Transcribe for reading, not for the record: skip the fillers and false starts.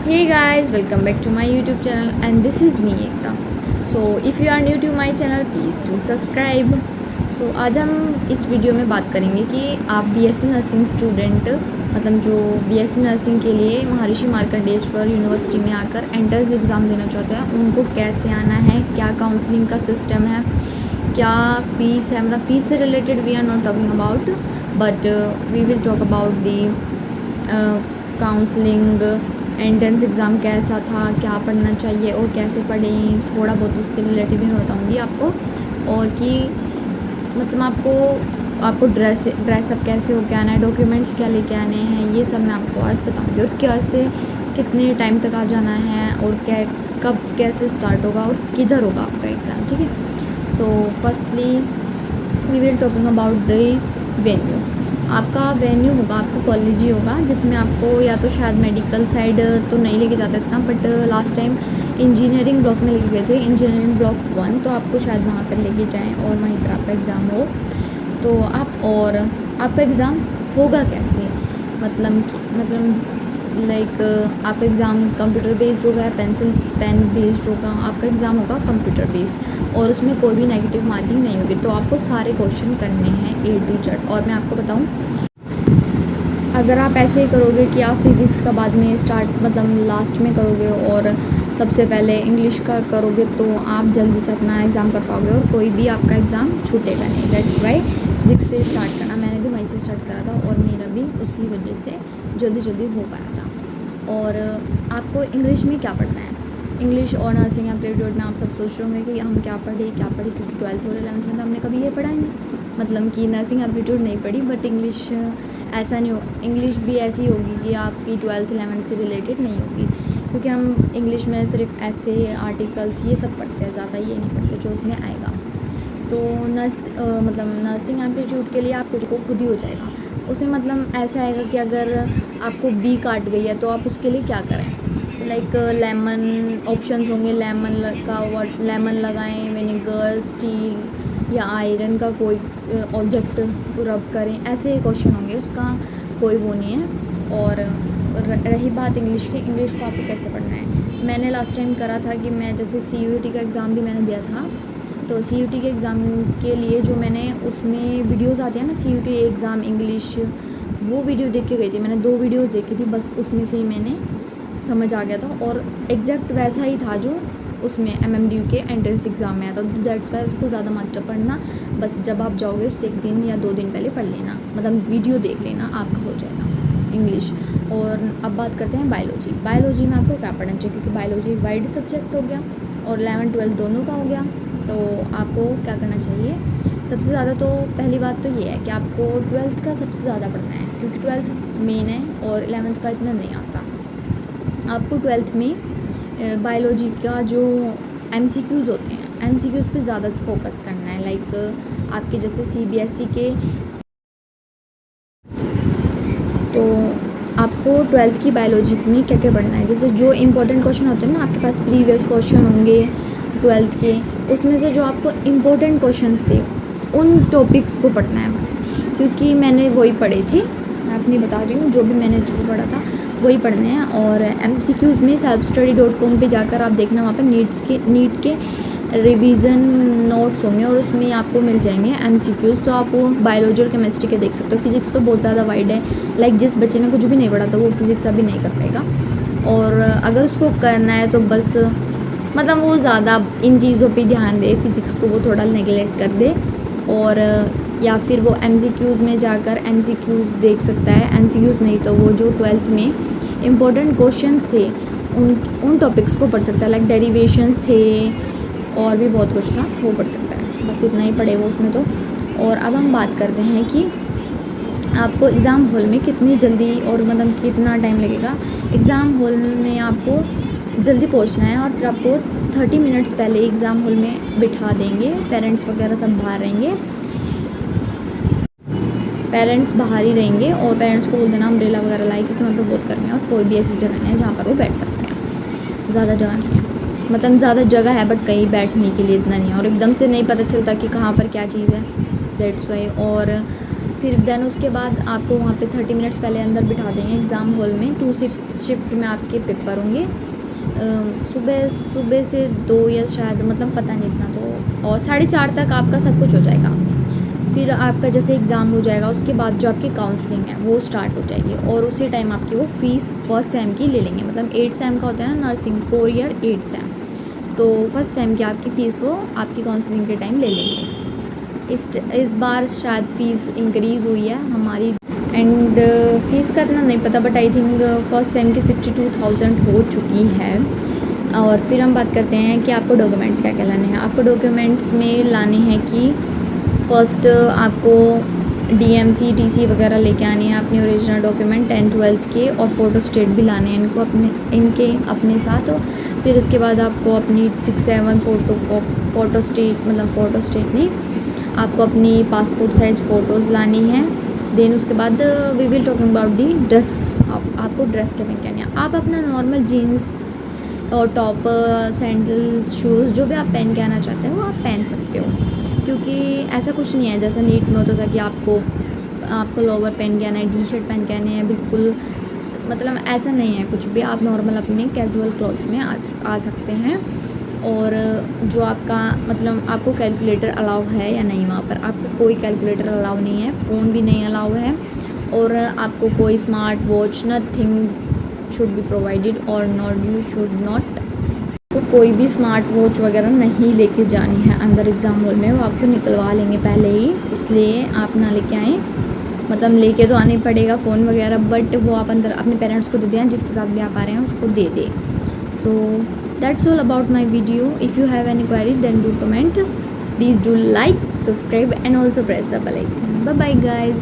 Hey guys, welcome back to my YouTube channel and this is me Ekta. So if you are new to my channel, please do subscribe. So आज हम इस video में बात करेंगे कि आप BSc nursing student मतलब जो बीएससी नर्सिंग के लिए महर्षि मार्कंडेश्वर यूनिवर्सिटी में आकर एंट्रेंस एग्ज़ाम देना चाहते हैं उनको कैसे आना है, क्या काउंसलिंग का सिस्टम है, क्या फ़ीस है। मतलब फ़ीस से related we are not talking about but we will talk about the counselling, entrance exam कैसा था, क्या पढ़ना चाहिए और कैसे पढ़ें, थोड़ा बहुत उससे रिलेटेड मैं बताऊँगी आपको। और कि मतलब आपको ड्रेसअप कैसे होके आना है, डॉक्यूमेंट्स क्या लेके आने हैं, ये सब मैं आपको आज बताऊँगी। और कैसे कितने टाइम तक आ जाना है और कब कैसे स्टार्ट होगा और किधर होगा आपका एग्ज़ाम, ठीक है। So firstly we will talking about the venue. आपका वेन्यू होगा, आपका कॉलेज ही होगा जिसमें आपको या तो शायद मेडिकल साइड तो नहीं लेके जाता इतना, but last time engineering block में लेके गए थे, इंजीनियरिंग ब्लॉक 1, तो आपको शायद वहाँ पर लेके जाएं और वहीं पर आपका एग्ज़ाम हो। तो आपका एग्ज़ाम होगा कैसे, मतलब लाइक आपका एग्ज़ाम कंप्यूटर बेस्ड होगा, पेन बेस्ड होगा। आपका एग्ज़ाम होगा कंप्यूटर बेस्ड और उसमें कोई भी नेगेटिव मार्किंग नहीं होगी। तो आपको सारे क्वेश्चन करने हैं A to Z। और मैं आपको बताऊं, अगर आप ऐसे ही करोगे कि आप फिज़िक्स का बाद में स्टार्ट मतलब लास्ट में करोगे और सबसे पहले इंग्लिश का करोगे तो आप जल्दी से अपना एग्ज़ाम कर पाओगे और कोई भी आपका एग्ज़ाम छूटेगा नहीं। दैट्स वाई फिज़िक्स से स्टार्ट करना, मैंने भी वहीं से स्टार्ट करा था और मेरा भी उसी वजह से जल्दी हो पाया था। और आपको इंग्लिश में क्या पढ़ना है, इंग्लिश और नर्सिंग एप्टीट्यूड में आप सब सोच रहे होंगे कि हम क्या पढ़े क्योंकि 12th और 11th में तो हमने कभी ये पढ़ा ही नहीं, मतलब कि नर्सिंग एप्टीट्यूड नहीं पढ़ी। बट इंग्लिश ऐसा नहीं हो, इंग्लिश भी ऐसी होगी कि आपकी 12th 11th से रिलेटेड नहीं होगी, क्योंकि हम इंग्लिश में सिर्फ ऐसे आर्टिकल्स ये सब पढ़ते हैं, ज़्यादा ये नहीं पढ़ते जो उसमें आएगा। तो मतलब नर्सिंग एप्टीट्यूड के लिए आप खुद को खुद ही हो जाएगा उसमें। मतलब ऐसा आएगा कि अगर आपको बी काट गई है तो आप उसके लिए क्या करें, लाइक लेमन ऑप्शंस होंगे, लेमन लगाएं, विनेगर, स्टील या आयरन का कोई ऑब्जेक्ट रब करें, ऐसे क्वेश्चन होंगे। उसका कोई वो नहीं है। और रही बात इंग्लिश की, इंग्लिश को आपको कैसे पढ़ना है, मैंने लास्ट टाइम करा था कि मैं जैसे CUET का एग्ज़ाम भी मैंने दिया था, तो CUET के एग्ज़ाम के लिए जो मैंने उसमें वीडियोस आती हैं ना, CUET एग्ज़ाम इंग्लिश, वो वीडियो देख के गई थी। मैंने 2 वीडियोस देखी थी, बस उसमें से ही मैंने समझ आ गया था और एग्जैक्ट वैसा ही था जो उसमें MMDU के एंट्रेंस एग्ज़ाम में आया था। दैट्स वाई उसको ज़्यादा मत पढ़ना, बस जब आप जाओगे उससे 1 दिन या 2 दिन पहले पढ़ लेना, मतलब वीडियो देख लेना, आपका हो जाएगा इंग्लिश। और अब बात करते हैं बायोलॉजी में आपको क्या पढ़ना चाहिए, क्योंकि बायोलॉजी एक वाइड सब्जेक्ट हो गया और 11th 12th दोनों का हो गया। तो आपको क्या करना चाहिए, सबसे ज़्यादा तो पहली बात तो ये है कि आपको 12th का सबसे ज़्यादा पढ़ना है, क्योंकि 12th मेन है और 11th का इतना नहीं आता। आपको 12th में बायोलॉजी का जो MCQs होते हैं, MCQs पे ज़्यादा फोकस करना है। लाइक आपके जैसे CBSE के, तो आपको 12th की बायोलॉजी में क्या क्या पढ़ना है, जैसे जो इम्पोर्टेंट क्वेश्चन होते हैं ना, आपके पास प्रीवियस क्वेश्चन होंगे 12th के, उसमें से जो आपको इम्पोर्टेंट क्वेश्चन थे उन टॉपिक्स को पढ़ना है बस, क्योंकि मैंने वही पढ़े थे, मैं अपनी बता रही हूँ, जो भी मैंने जो पढ़ा था वही पढ़ने हैं। और MCQs में selfstudy.com पे जाकर आप देखना, वहाँ पर नीट के रिवीजन नोट्स होंगे और उसमें आपको मिल जाएंगे MCQs। तो आप वो बायोलॉजी और केमिस्ट्री के देख सकते हो। फिज़िक्स तो बहुत ज़्यादा वाइड है, लाइक जिस बच्चे ने कुछ भी नहीं पढ़ा तो वो फिज़िक्स अभी नहीं कर पाएगा, और अगर उसको करना है तो बस मतलब वो ज़्यादा इन चीज़ों पे ध्यान दे, फिज़िक्स को वो थोड़ा नेगलेक्ट कर दे, और या फिर वो MCQs में जाकर MCQs देख सकता है। MCQs नहीं तो वो जो 12th में इम्पोर्टेंट क्वेश्चंस थे उन टॉपिक्स को पढ़ सकता है, लाइक डेरिवेशंस थे और भी बहुत कुछ था, वो पढ़ सकता है। बस इतना ही पढ़े वो उसमें तो। और अब हम बात करते हैं कि आपको एग्ज़ाम हॉल में कितनी जल्दी और मतलब कितना टाइम लगेगा। एग्ज़ाम हॉल में आपको जल्दी पहुंचना है और फिर आपको 30 मिनट्स पहले एग्ज़ाम हॉल में बिठा देंगे, पेरेंट्स वगैरह सब बाहर रहेंगे, पेरेंट्स बाहर ही रहेंगे और पेरेंट्स को बोल देना अम्ब्रेला वगैरह लाए, क्योंकि वहाँ पर बहुत गर्मी है और कोई भी ऐसी जगह नहीं है जहाँ पर वो बैठ सकते हैं। ज़्यादा जगह नहीं है, मतलब ज़्यादा जगह है बट कहीं बैठने के लिए इतना नहीं है, और एकदम से नहीं पता चलता कि कहाँ पर क्या चीज़ है, दैट्स वाई। और फिर देन उसके बाद आपको वहाँ पे 30 मिनट्स पहले अंदर बिठा देंगे एग्ज़ाम हॉल में। 2 शिफ्ट में आपके पेपर होंगे, सुबह से 2 या शायद मतलब पता नहीं इतना तो, और 4:30 तक आपका सब कुछ हो जाएगा। फिर आपका जैसे एग्ज़ाम हो जाएगा उसके बाद जो आपकी काउंसलिंग है वो स्टार्ट हो जाएगी, और उसी टाइम आपकी वो फ़ीस फर्स्ट सेम की ले लेंगे। मतलब 8 सेम का होता है ना नर्सिंग, 4 ईयर 8 सेम, तो फर्स्ट सेम की आपकी फ़ीस वो आपकी काउंसलिंग के टाइम ले लेंगे। इस बार शायद फ़ीस इंक्रीज़ हुई है हमारी, एंड फ़ीस का इतना नहीं पता, but I think first sem की 62,000 हो चुकी है। और फिर हम बात करते हैं कि आपको डॉक्यूमेंट्स क्या क्या लाने हैं। आपको डॉक्यूमेंट्स में लाने हैं कि फर्स्ट आपको DMC TC वगैरह लेके आनी है, अपने ओरिजिनल डॉक्यूमेंट 10th 12th के, और फ़ोटो स्टेट भी लाने हैं इनके अपने साथ। फिर उसके बाद आपको अपनी 6-7 फ़ोटो स्टेट, मतलब फ़ोटो स्टेट नहीं, आपको अपनी पासपोर्ट साइज़ फ़ोटोज़ लानी है। देन उसके बाद we will talking about the dress. आपको ड्रेस क्या पहन के आनी है। आप अपना नॉर्मल जीन्स और टॉप, सैंडल, शूज़ जो भी आप पहन के आना चाहते हो वो आप पहन सकते हो, क्योंकि ऐसा कुछ नहीं है जैसा नीट में होता था कि आपको लोवर पहन के आना है, टी-शर्ट पहन के आने हैं, बिल्कुल मतलब ऐसा नहीं है कुछ भी। आप नॉर्मल अपने कैजुअल क्लॉथ्स में आ सकते हैं। और जो आपका मतलब आपको कैलकुलेटर अलाउ है या नहीं, वहाँ पर आपको कोई कैलकुलेटर अलाउ नहीं है, फ़ोन भी नहीं अलाउ है, और आपको कोई smart watch, nothing should be provided और नॉट, यू शुड नॉट, तो कोई भी स्मार्ट वॉच वगैरह नहीं लेके जानी है अंदर एग्ज़ाम हॉल में, वो आपको निकलवा लेंगे पहले ही, इसलिए आप ना लेके आएँ। मतलब लेके तो आना ही पड़ेगा फ़ोन वगैरह, बट वो आप अंदर अपने पेरेंट्स को दे दें, जिसके साथ भी आप आ रहे हैं उसको दे दें। So that's all about my video. If you have any query then do comment, please do like, subscribe and also press the bell icon. Bye bye guys.